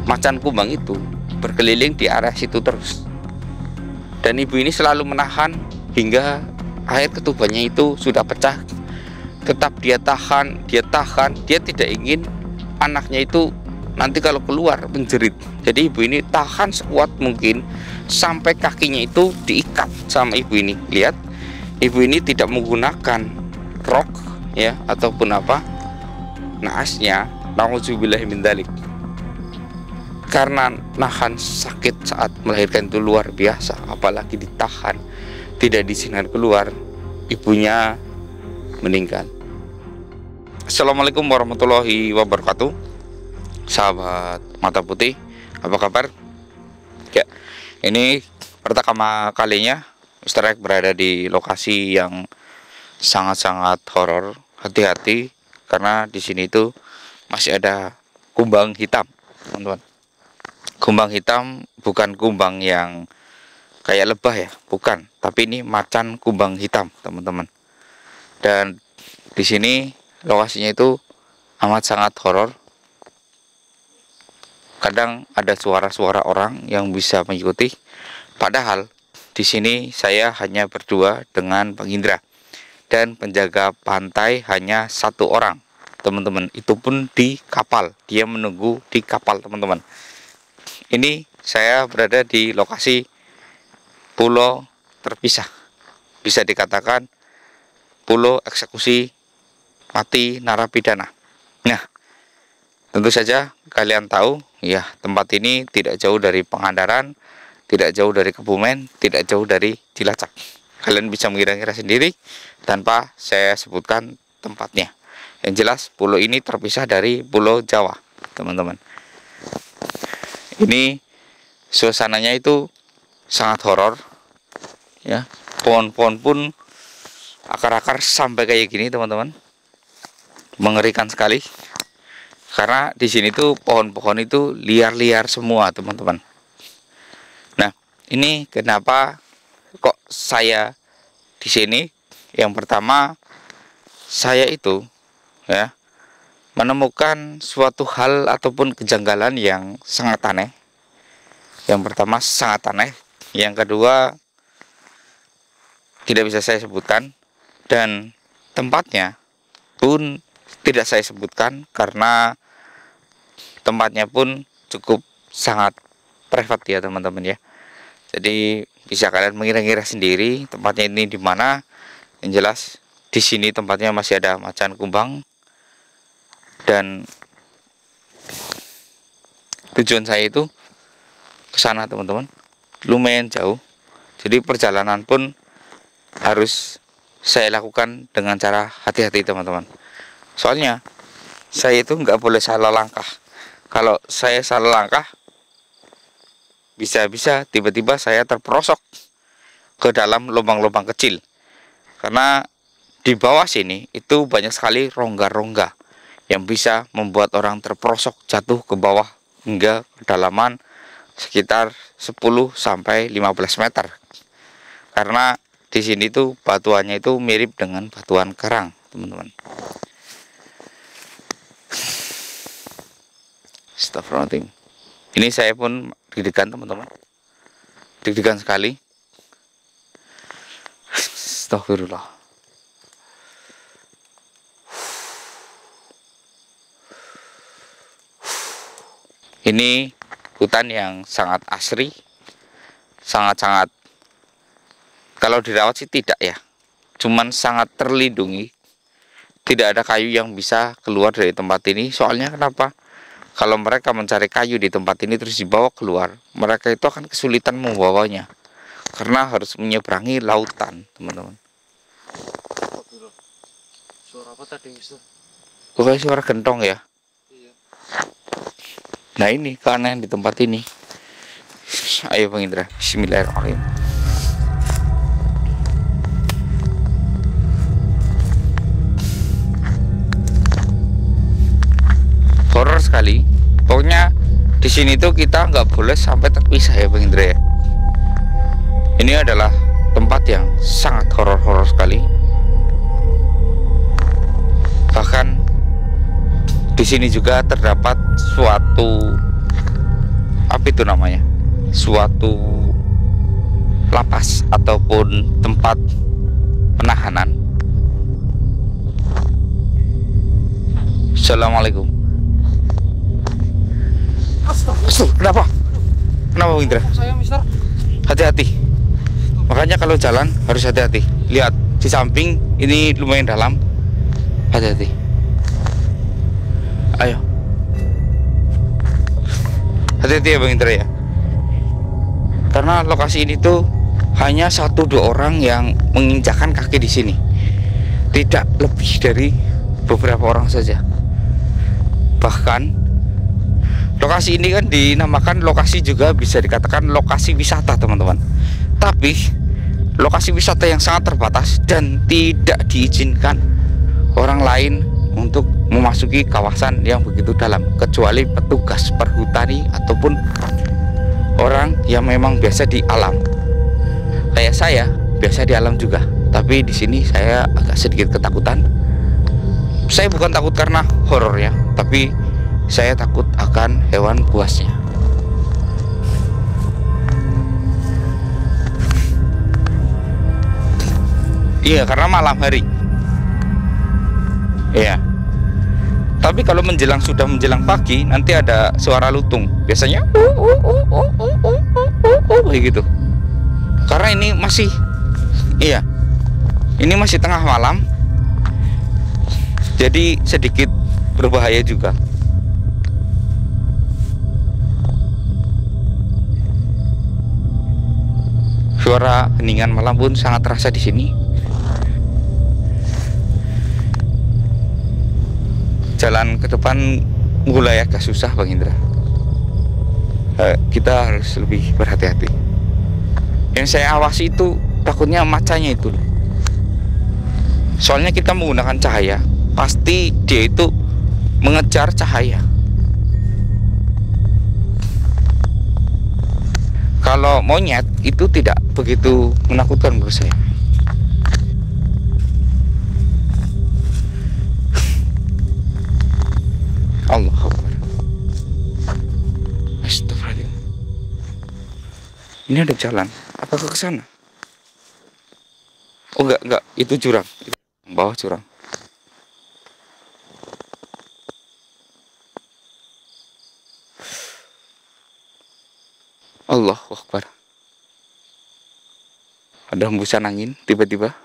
macan kumbang itu berkeliling di area situ terus. Dan ibu ini selalu menahan hingga air ketubannya itu sudah pecah. Tetap dia tahan, dia tidak ingin anaknya itu nanti kalau keluar menjerit. Jadi ibu ini tahan sekuat mungkin sampai kakinya itu diikat sama ibu ini. Lihat, ibu ini tidak menggunakan rok ya ataupun apa naasnya, nauzubillah min dzalik. Karena nahan sakit saat melahirkan itu luar biasa, apalagi ditahan tidak diizinkan keluar, ibunya meninggal. Assalamualaikum warahmatullahi wabarakatuh. Sahabat mata putih, apa kabar? Ya, ini pertama kalinya Mr. X berada di lokasi yang sangat-sangat horor. Hati-hati karena di sini itu masih ada kumbang hitam, teman-teman. Kumbang hitam bukan kumbang yang kayak lebah ya, bukan. Tapi ini macan kumbang hitam, teman-teman. Dan di sini lokasinya itu amat sangat horor. Kadang ada suara-suara orang yang bisa mengikuti. Padahal di sini saya hanya berdua dengan Bang Indra dan penjaga pantai hanya satu orang, teman-teman. Itu pun di kapal. Dia menunggu di kapal, teman-teman. Ini saya berada di lokasi pulau terpisah. Bisa dikatakan pulau eksekusi mati narapidana. Nah, tentu saja kalian tahu ya, tempat ini tidak jauh dari Pangandaran, tidak jauh dari Kebumen, tidak jauh dari Cilacap. Kalian bisa mengira-ngira sendiri tanpa saya sebutkan tempatnya. Yang jelas pulau ini terpisah dari Pulau Jawa, teman-teman. Ini suasananya itu sangat horor ya. Pohon-pohon pun akar-akar sampai kayak gini, teman-teman. Mengerikan sekali. Karena di sini tuh pohon-pohon itu liar-liar semua, teman-teman. Nah, ini kenapa kok saya di sini? Yang pertama, saya itu ya menemukan suatu hal ataupun kejanggalan yang sangat aneh. Yang pertama sangat aneh, yang kedua tidak bisa saya sebutkan, dan tempatnya pun tidak saya sebutkan karena tempatnya pun cukup sangat privat ya, teman-teman ya. Jadi bisa kalian mengira-ngira sendiri tempatnya ini di mana. Yang jelas di sini tempatnya masih ada macan kumbang. Dan tujuan saya itu ke sana, teman-teman, lumayan jauh. Jadi perjalanan pun harus saya lakukan dengan cara hati-hati, teman-teman. Soalnya saya itu nggak boleh salah langkah. Kalau saya salah langkah, bisa-bisa tiba-tiba saya terperosok ke dalam lubang-lubang kecil. Karena di bawah sini itu banyak sekali rongga-rongga yang bisa membuat orang terperosok jatuh ke bawah hingga kedalaman sekitar 10 sampai 15 meter. Karena di sini tuh batuannya itu mirip dengan batuan karang, teman-teman. Astagfirullahaladzim. Ini saya pun deg-degan, teman-teman. Deg-degan sekali. Astagfirullah. Ini hutan yang sangat asri, sangat-sangat, kalau dirawat sih tidak ya, cuman sangat terlindungi. Tidak ada kayu yang bisa keluar dari tempat ini. Soalnya kenapa? Kalau mereka mencari kayu di tempat ini terus dibawa keluar, mereka itu akan kesulitan membawanya karena harus menyeberangi lautan, teman-teman. Suara apa tadi, Mister? Kayak suara gentong ya. Iya. Nah, ini keanehan di tempat ini. Ayo Bang Indra, bismillahirrahmanirrahim. Horor sekali. Pokoknya di sini tuh kita nggak boleh sampai terpisah ya Bang Indra ya. Ini adalah tempat yang sangat horor-horor sekali. Bahkan di sini juga terdapat suatu apa itu namanya, suatu lapas ataupun tempat penahanan. Assalamualaikum. Kenapa? Kenapa Bung Indra? Saya mister. Hati-hati. Makanya kalau jalan harus hati-hati. Lihat di samping ini lumayan dalam. Hati-hati. Ayo. Hati-hati ya Bang Indra ya. Karena lokasi ini tuh hanya 1-2 orang yang menginjakan kaki di sini. Tidak lebih dari beberapa orang saja. Bahkan lokasi ini kan dinamakan lokasi, juga bisa dikatakan lokasi wisata teman-teman. Tapi lokasi wisata yang sangat terbatas dan tidak diizinkan orang lain untuk memasuki kawasan yang begitu dalam, kecuali petugas perhutani ataupun orang yang memang biasa di alam. Kayak saya biasa di alam juga, tapi di sini saya agak sedikit ketakutan. Saya bukan takut karena horornya, tapi saya takut akan hewan buasnya. Iya, karena malam hari. Iya. Tapi kalau sudah menjelang pagi, nanti ada suara lutung. Biasanya kayak gitu. Karena ini masih, iya, ini masih tengah malam, jadi sedikit berbahaya juga. Suara heningan malam pun sangat terasa di sini. Jalan ke depan mulai agak susah Bang Indra. Kita harus lebih berhati-hati. Yang saya awasi itu takutnya macanya itu. Soalnya kita menggunakan cahaya, pasti dia itu mengejar cahaya. Kalau monyet itu tidak begitu menakutkan menurut saya. Allah Akbar. Astagfirullahaladzim. Ini ada jalan. Apakah ke sana? Oh enggak, itu jurang. Bawah jurang. Allah Akbar. Ada hembusan angin tiba-tiba.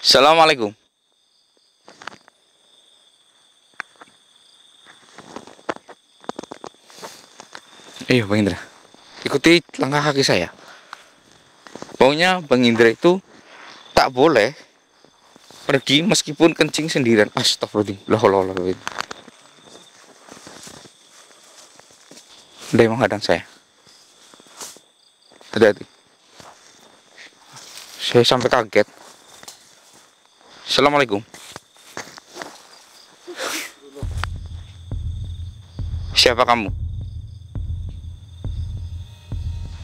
Assalamualaikum. Ayo Bang Indra, ikuti langkah kaki saya. Pokoknya Bang Indra itu tak boleh pergi meskipun kencing sendirian. Astagfirullahaladzim. Udah emang hadang saya. Hati-hati. Saya sampai kaget. Assalamualaikum. Siapa kamu?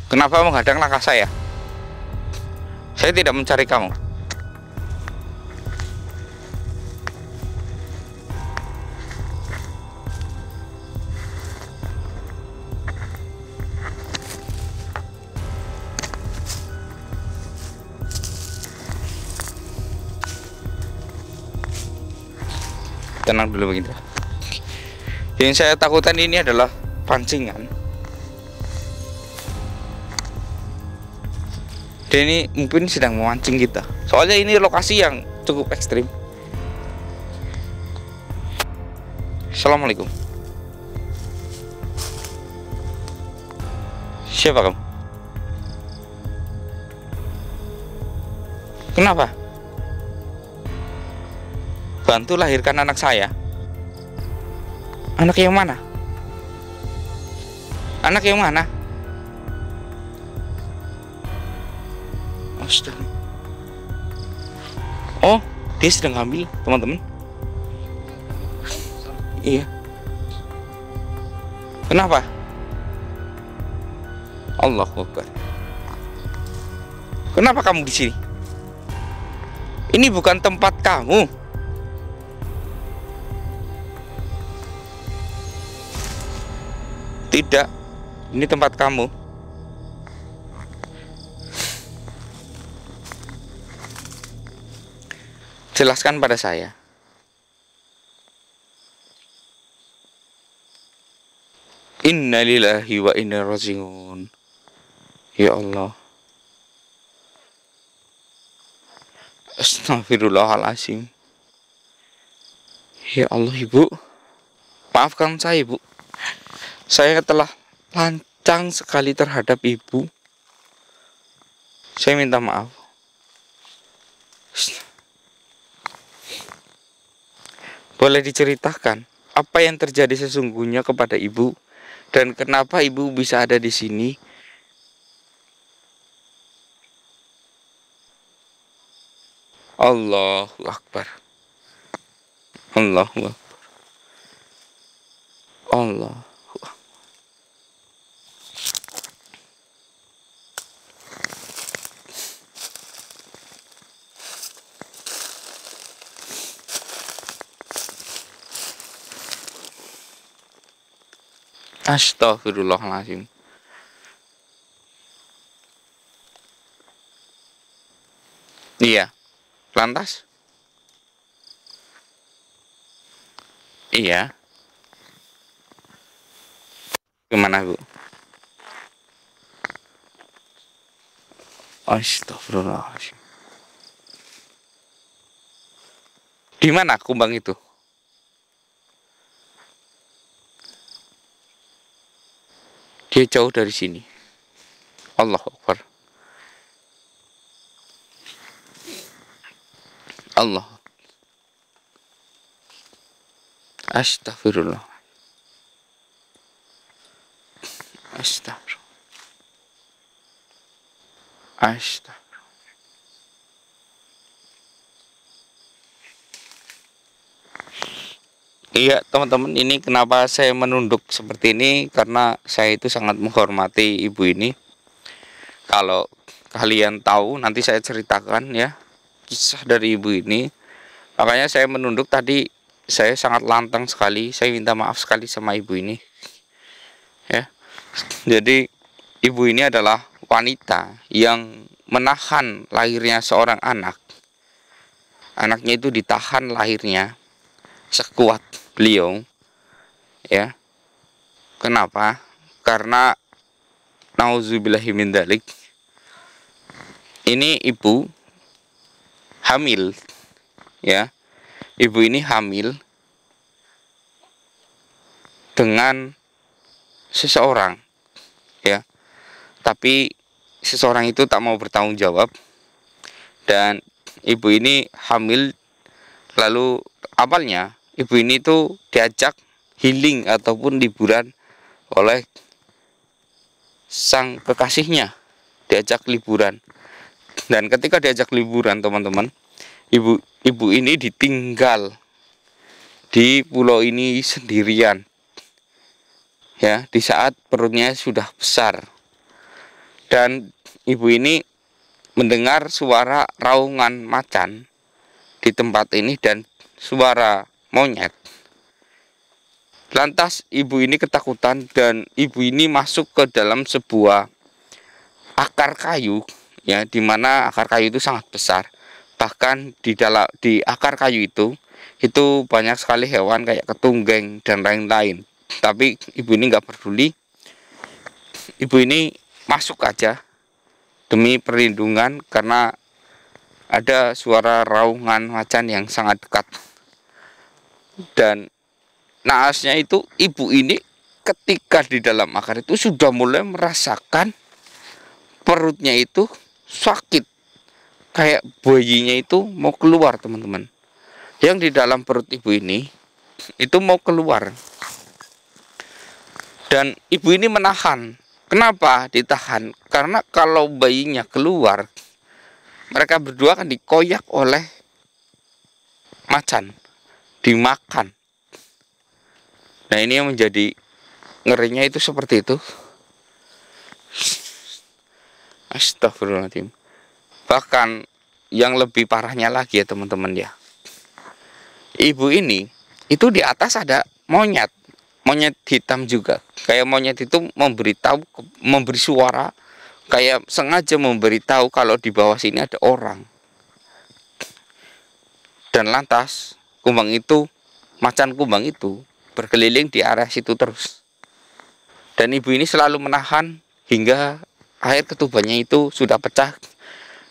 Kenapa menghadang langkah saya? Saya tidak mencari kamu. Tenang dulu begitu. Yang saya takutkan ini adalah pancingan. Dan ini mungkin sedang memancing kita. Soalnya ini lokasi yang cukup ekstrim. Assalamualaikum. Siapa kamu? Kenapa? Bantu lahirkan anak saya. Anak yang mana? Anak yang mana? Astaga. Oh, dia sedang hamil, teman-teman. Iya. Kenapa? Allahu Akbar. Kenapa kamu di sini? Ini bukan tempat kamu. Tidak, ini tempat kamu. Jelaskan pada saya. Innalillahi wa inna ilaihi raji'un. Ya Allah. Astagfirullahaladzim. Ya Allah, Ibu. Maafkan saya, Ibu. Saya telah lancang sekali terhadap Ibu. Saya minta maaf. Boleh diceritakan apa yang terjadi sesungguhnya kepada Ibu dan kenapa Ibu bisa ada di sini? Allahu Akbar. Allahu Akbar. Allah. Astagfirullahaladzim. Iya. Lantas? Iya. Gimana, Bu? Astagfirullahaladzim. Di mana kumbang itu? Dia jauh dari sini. Allahu Akbar. Allah. Astagfirullah. Astagfirullah. Astagfirullah. Iya, teman-teman, ini kenapa saya menunduk seperti ini, karena saya itu sangat menghormati ibu ini. Kalau kalian tahu, nanti saya ceritakan ya kisah dari ibu ini. Makanya saya menunduk tadi, saya sangat lantang sekali. Saya minta maaf sekali sama ibu ini. Ya. Jadi ibu ini adalah wanita yang menahan lahirnya seorang anak. Anaknya itu ditahan lahirnya sekuat beliau, ya. Kenapa? Karena nauzubillahi min dzalik. Ini ibu hamil, ya. Ibu ini hamil dengan seseorang, ya. Tapi seseorang itu tak mau bertanggung jawab, dan ibu ini hamil. Lalu awalnya ibu ini tuh diajak healing ataupun liburan oleh sang kekasihnya, diajak liburan. Dan ketika diajak liburan, teman-teman, ibu ini ditinggal di pulau ini sendirian, ya, di saat perutnya sudah besar. Dan ibu ini mendengar suara raungan macan di tempat ini dan suara monyet. Lantas ibu ini ketakutan dan ibu ini masuk ke dalam sebuah akar kayu, ya, di mana akar kayu itu sangat besar. Bahkan di akar kayu itu banyak sekali hewan kayak ketunggeng dan lain-lain. Tapi ibu ini nggak peduli. Ibu ini masuk aja demi perlindungan karena ada suara raungan macan yang sangat dekat. Dan naasnya itu ibu ini ketika di dalam akar itu sudah mulai merasakan perutnya itu sakit. Kayak bayinya itu mau keluar, teman-teman. Yang di dalam perut ibu ini itu mau keluar. Dan ibu ini menahan. Kenapa ditahan? Karena kalau bayinya keluar, mereka berdua akan dikoyak oleh macan, dimakan. Nah, ini yang menjadi ngerinya itu seperti itu. Astagfirullahaladzim. Bahkan yang lebih parahnya lagi ya teman-teman ya, ibu ini itu di atas ada monyet, monyet hitam juga. Kayak monyet itu memberitahu, memberi suara, kayak sengaja memberitahu kalau di bawah sini ada orang. Dan lantas kumbang itu, macan kumbang itu berkeliling di area situ terus. Dan ibu ini selalu menahan hingga air ketubannya itu sudah pecah.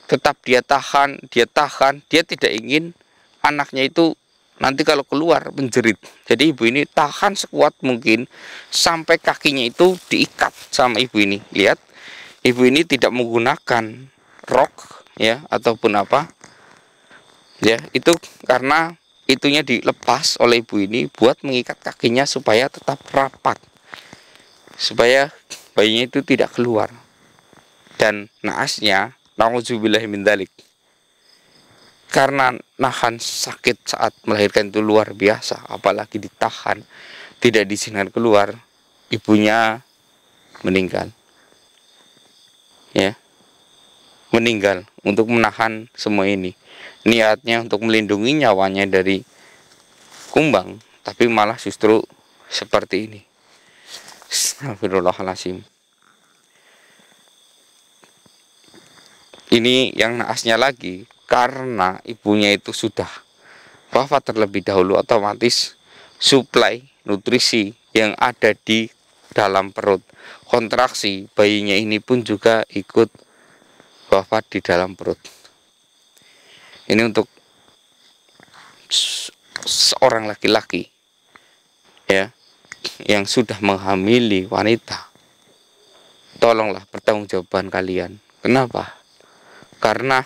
Tetap dia tahan, dia tidak ingin anaknya itu nanti kalau keluar menjerit. Jadi ibu ini tahan sekuat mungkin sampai kakinya itu diikat sama ibu ini. Lihat, ibu ini tidak menggunakan rok ya ataupun apa. Ya, itu karena itunya dilepas oleh ibu ini buat mengikat kakinya supaya tetap rapat. Supaya bayinya itu tidak keluar. Dan naasnya, nauzubillahi min dzalik, karena nahan sakit saat melahirkan itu luar biasa, apalagi ditahan, tidak diizinkan keluar, ibunya meninggal. Ya, meninggal untuk menahan semua ini. Niatnya untuk melindungi nyawanya dari kumbang, tapi malah justru seperti ini. Astagfirullahaladzim. Ini yang naasnya lagi, karena ibunya itu sudah wafat terlebih dahulu, otomatis suplai nutrisi yang ada di dalam perut, kontraksi bayinya ini pun juga ikut wafat di dalam perut. Ini untuk seorang laki-laki ya yang sudah menghamili wanita. Tolonglah pertanggungjawaban kalian. Kenapa? Karena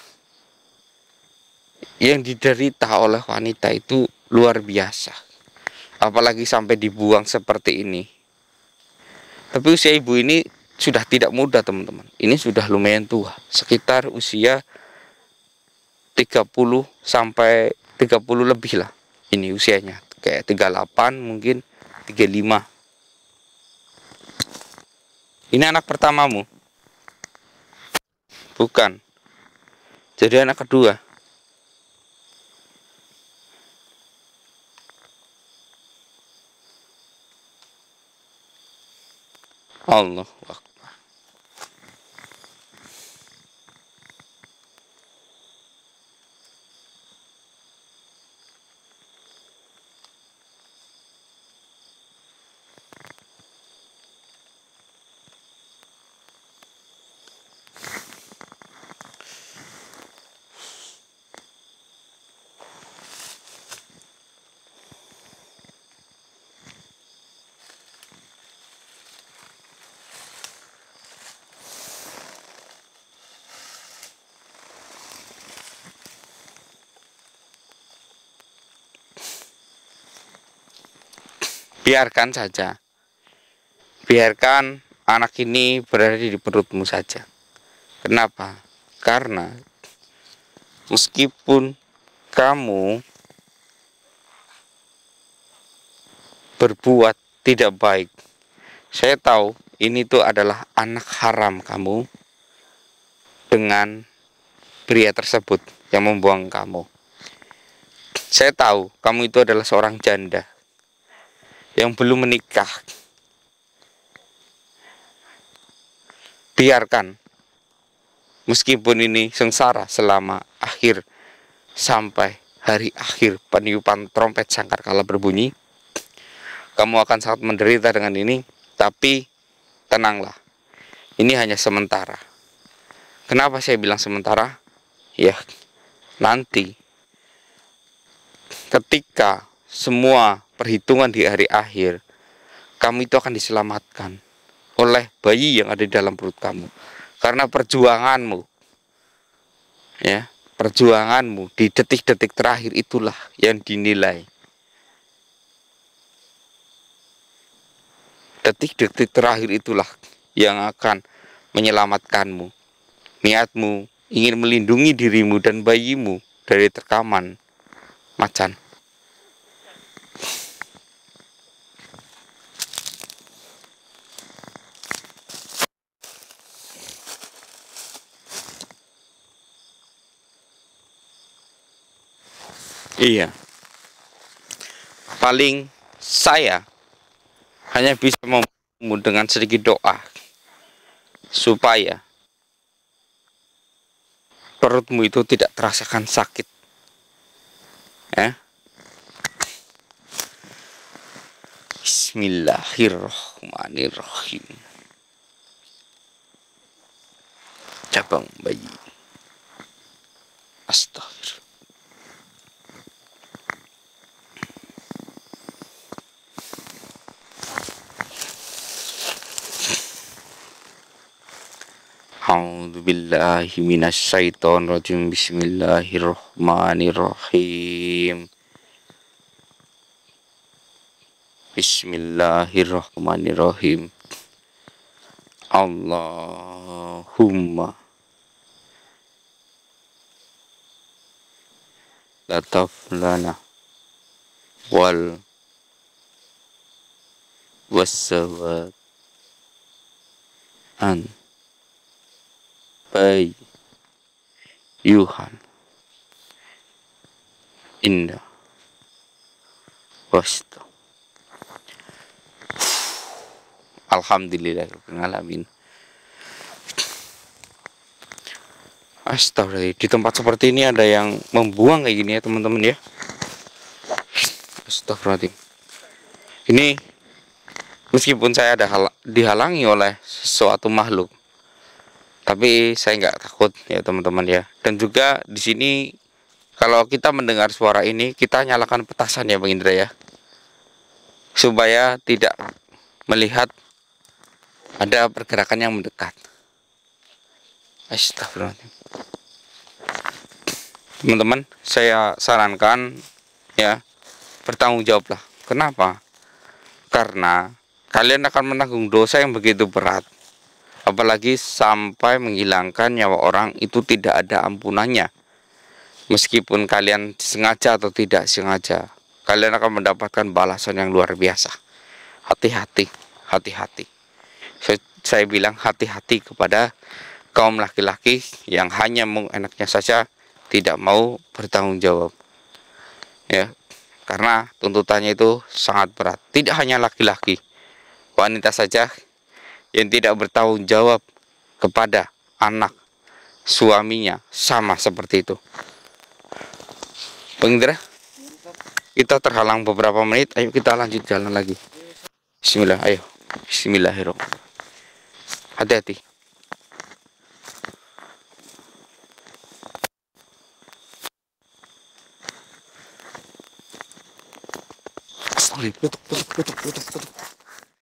yang diderita oleh wanita itu luar biasa, apalagi sampai dibuang seperti ini. Tapi usia ibu ini sudah tidak muda teman-teman, ini sudah lumayan tua, sekitar usia 30 sampai 30 lebih lah. Ini usianya kayak 38 mungkin 35. Ini anak pertamamu? Bukan. Jadi anak kedua. Allah. Biarkan saja. Biarkan anak ini berada di perutmu saja. Kenapa? Karena meskipun kamu berbuat tidak baik, saya tahu ini tuh adalah anak haram kamu dengan pria tersebut yang membuang kamu. Saya tahu kamu itu adalah seorang janda yang belum menikah. Biarkan, meskipun ini sengsara selama akhir sampai hari akhir peniupan trompet sangkakala berbunyi, kamu akan sangat menderita dengan ini. Tapi tenanglah, ini hanya sementara. Kenapa saya bilang sementara? Ya, nanti ketika semua perhitungan di hari akhir, kamu itu akan diselamatkan oleh bayi yang ada di dalam perut kamu. Karena perjuanganmu, ya, perjuanganmu di detik-detik terakhir itulah yang dinilai. Detik-detik terakhir itulah yang akan menyelamatkanmu. Niatmu ingin melindungi dirimu dan bayimu dari terkaman macan. Iya. Paling saya hanya bisa membantu dengan sedikit doa supaya perutmu itu tidak terasakan sakit. Ya. Bismillahirrahmanirrahim. Cabang bayi. Astagfirullah. A'udzu billahi minasyaitonir rajim. Bismillahirrahmanirrahim. Bismillahirrahmanirrahim. Allahumma lataf lana wal wasawat an bay yuhan indah wasta. Alhamdulillahirrahmanirrahim. Astagfirullah, di tempat seperti ini ada yang membuang kayak gini ya teman-teman ya. Astagfirullahaladzim. Ini meskipun saya dihalangi oleh sesuatu makhluk, tapi saya nggak takut ya teman-teman ya. Dan juga di sini kalau kita mendengar suara ini, kita nyalakan petasan ya Bang Indra ya, supaya tidak melihat ada pergerakan yang mendekat. Astagfirullahaladzim. Teman-teman, saya sarankan ya, bertanggung jawablah. Kenapa? Karena kalian akan menanggung dosa yang begitu berat. Apalagi sampai menghilangkan nyawa orang, itu tidak ada ampunannya. Meskipun kalian sengaja atau tidak sengaja, kalian akan mendapatkan balasan yang luar biasa. Hati-hati, hati-hati. Saya bilang hati-hati kepada kaum laki-laki yang hanya mau enaknya saja, tidak mau bertanggung jawab. Ya, karena tuntutannya itu sangat berat. Tidak hanya laki-laki, wanita saja yang tidak bertanggung jawab kepada anak suaminya sama seperti itu. Bang Indra, kita terhalang beberapa menit. Ayo kita lanjut jalan lagi. Bismillah, ayo. Bismillahirrahmanirrahim. Hati-hati. Tutup.